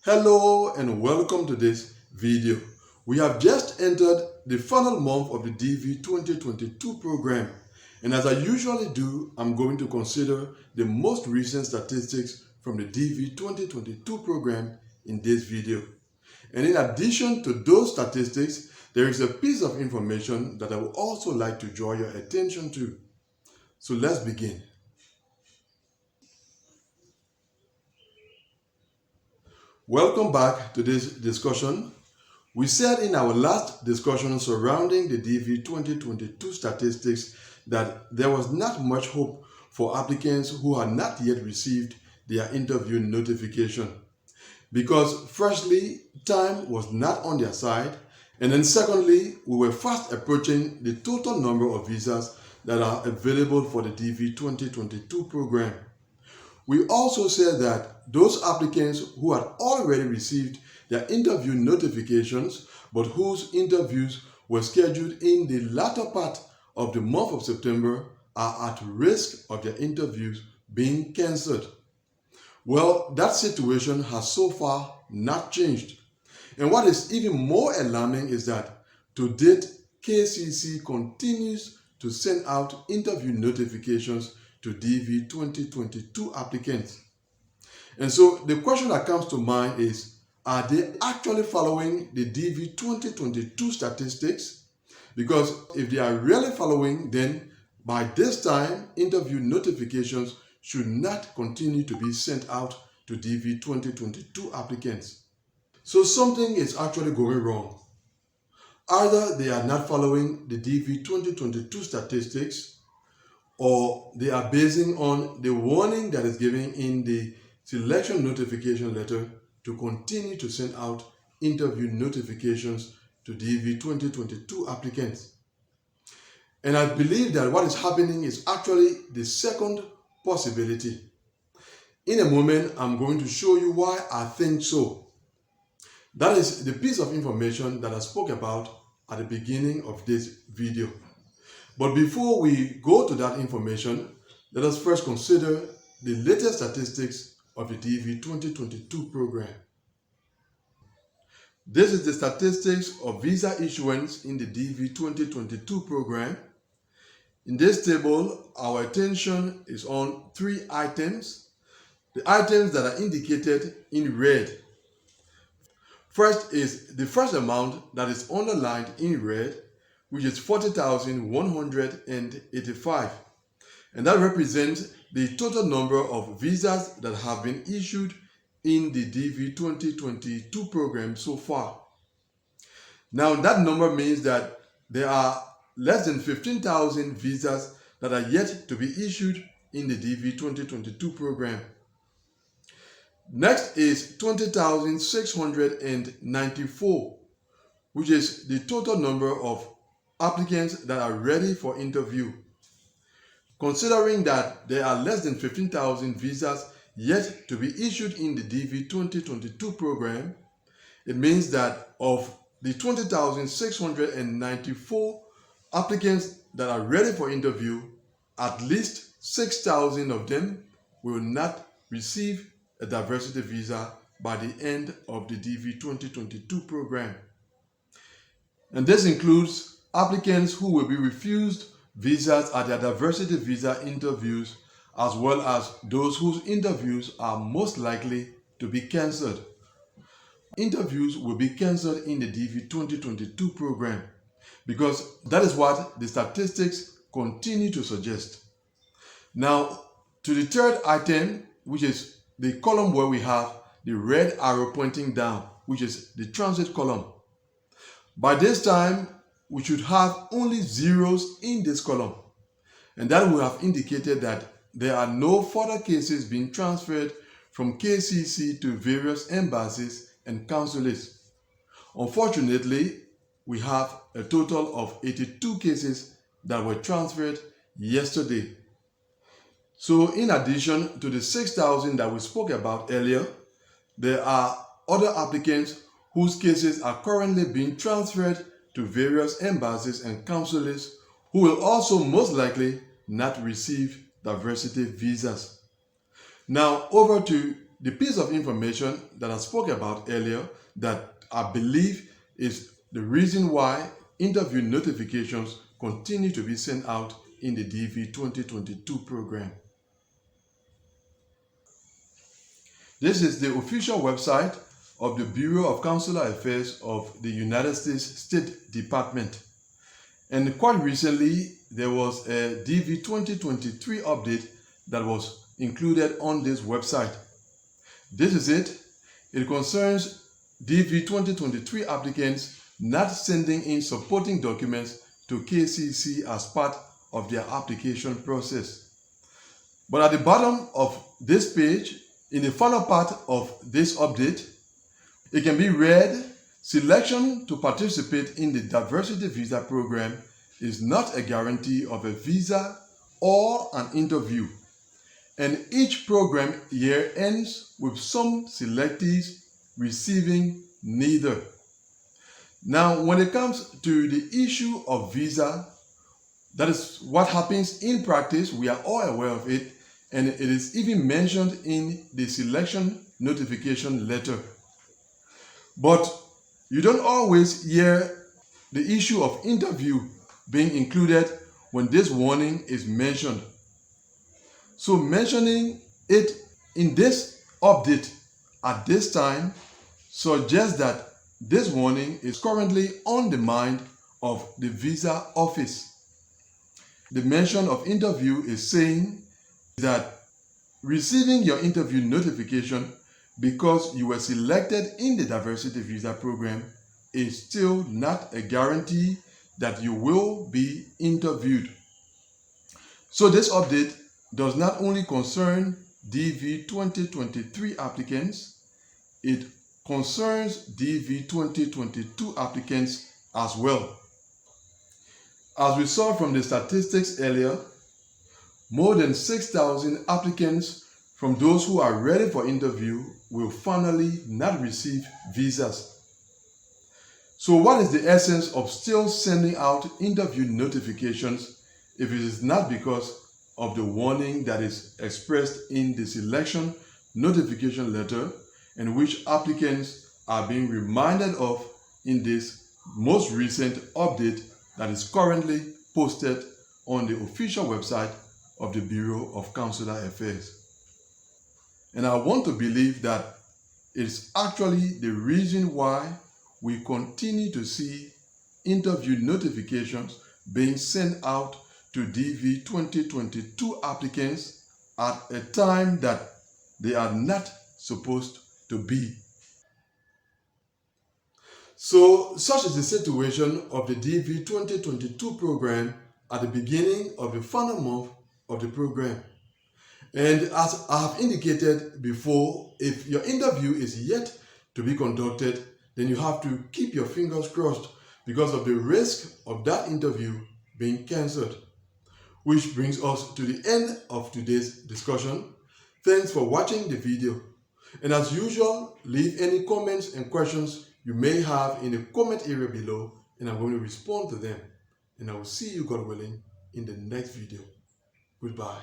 Hello and welcome to this video. We have just entered the final month of the DV 2022 program, and as I usually do, I'm going to consider the most recent statistics from the DV 2022 program in this video. And in addition to those statistics, there is a piece of information that I would also like to draw your attention to. So let's begin. Welcome back to this discussion. We said in our last discussion surrounding the DV 2022 statistics that there was not much hope for applicants who had not yet received their interview notification. Because firstly, time was not on their side, and then secondly, we were fast approaching the total number of visas that are available for the DV 2022 program. We also said that those applicants who had already received their interview notifications but whose interviews were scheduled in the latter part of the month of September are at risk of their interviews being cancelled. Well, that situation has so far not changed. And what is even more alarming is that to date, KCC continues to send out interview notifications to DV 2022 applicants. And so the question that comes to mind is, are they actually following the DV 2022 statistics? Because if they are really following, then by this time, interview notifications should not continue to be sent out to DV 2022 applicants. So something is actually going wrong. Either they are not following the DV 2022 statistics, or they are basing on the warning that is given in the selection notification letter to continue to send out interview notifications to DV 2022 applicants. And I believe that what is happening is actually the second possibility. In a moment, I'm going to show you why I think so. That is the piece of information that I spoke about at the beginning of this video. But before we go to that information, let us first consider the latest statistics of the DV 2022 program. This is the statistics of visa issuance in the DV 2022 program. In this table, our attention is on three items. The items that are indicated in red. First is the first amount that is underlined in red, which is 40,185. And that represents the total number of visas that have been issued in the DV 2022 program so far. Now that number means that there are less than 15,000 visas that are yet to be issued in the DV 2022 program. Next is 20,694, which is the total number of applicants that are ready for interview. Considering that there are less than 15,000 visas yet to be issued in the DV 2022 program, it means that of the 20,694 applicants that are ready for interview, at least 6,000 of them will not receive a diversity visa by the end of the DV 2022 program. And this includes applicants who will be refused visas at their diversity visa interviews, as well as those whose interviews are most likely to be cancelled. Interviews will be cancelled in the DV 2022 program because that is what the statistics continue to suggest. Now, to the third item, which is the column where we have the red arrow pointing down, which is the transit column. By this time, we should have only zeros in this column, and that will have indicated that there are no further cases being transferred from KCC to various embassies and consulates. Unfortunately, we have a total of 82 cases that were transferred yesterday. So in addition to the 6,000 that we spoke about earlier, there are other applicants whose cases are currently being transferred to various embassies and consulates who will also most likely not receive diversity visas. Now over to the piece of information that I spoke about earlier that I believe is the reason why interview notifications continue to be sent out in the DV 2022 program. This is the official website of the Bureau of Consular Affairs of the United States State Department. And quite recently, there was a DV 2023 update that was included on this website. This is it. It concerns DV 2023 applicants not sending in supporting documents to KCC as part of their application process. But at the bottom of this page, in the final part of this update, it can be read, selection to participate in the diversity visa program is not a guarantee of a visa or an interview. And each program year ends with some selectees receiving neither. Now, when it comes to the issue of visa, that is what happens in practice. We are all aware of it. And it is even mentioned in the selection notification letter. But you don't always hear the issue of interview being included when this warning is mentioned. So mentioning it in this update at this time suggests that this warning is currently on the mind of the visa office. The mention of interview is saying that receiving your interview notification because you were selected in the diversity visa program is still not a guarantee that you will be interviewed. So this update does not only concern DV 2023 applicants, it concerns DV 2022 applicants as well. As we saw from the statistics earlier, more than 6,000 applicants from those who are ready for interview will finally not receive visas. So what is the essence of still sending out interview notifications if it is not because of the warning that is expressed in the selection notification letter and which applicants are being reminded of in this most recent update that is currently posted on the official website of the Bureau of Consular Affairs? And I want to believe that it's actually the reason why we continue to see interview notifications being sent out to DV 2022 applicants at a time that they are not supposed to be. So such is the situation of the DV 2022 program at the beginning of the final month of the program. And as I have indicated before, if your interview is yet to be conducted, then you have to keep your fingers crossed because of the risk of that interview being cancelled. Which brings us to the end of today's discussion. Thanks for watching the video. And as usual, leave any comments and questions you may have in the comment area below, and I'm going to respond to them. And I will see you, God willing, in the next video. Goodbye.